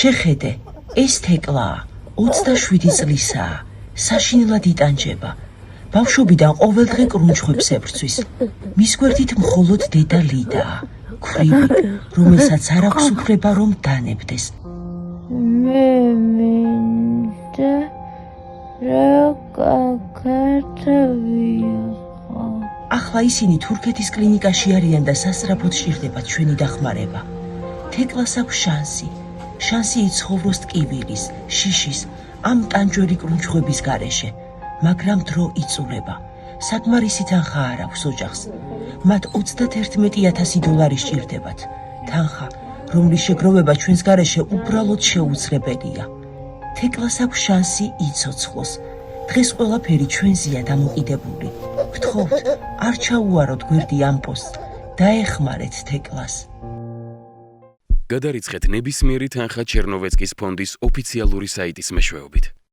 შეხედე, ეს თეკლაა, 27 წლისაა, საშინლად იტანჯება. ბავშვობიდან ყოველდღე კრუნჩხვებს ებრძვის. მის გვერდით მხოლოდ დედა ლიდაა, ქვრივი, რომელსაც არ აქვს უფლება რომ დანებდეს. მე მინდა რა გაქართავია. ახლა ისინი თურქეთის კლინიკაში არიან და სასწრაფოდ სჭირდებათ ჩვენი დახმარება. თეკლას აქვს შანსი იცხოვროს ტკივილის, შიშის, ამ ტანჯველი კრუნჩხვების გარეშე, მაგრამ დრო იწურება. საკმარისი თანხა არ აქვს ოჯახს. მათ $31,000 სჭირდებათ. თანხა, რომლის შეგროვება ჩვენს გარეშე უბრალოდ შეუძლებელია. თეკლას აქვს შანსი იცოცხლოს. დღეს ყველაფერი ჩვენზეა დამოკიდებული. გთხოვთ, არ ჩაუაროთ გვერდი ამ პოსტს, დაეხმარეთ თეკლას. გადარიცხეთ ნებისმიერი თანხა ჩერნოვეცკის ფონდის ოფიციალური საიტის მეშვეობით.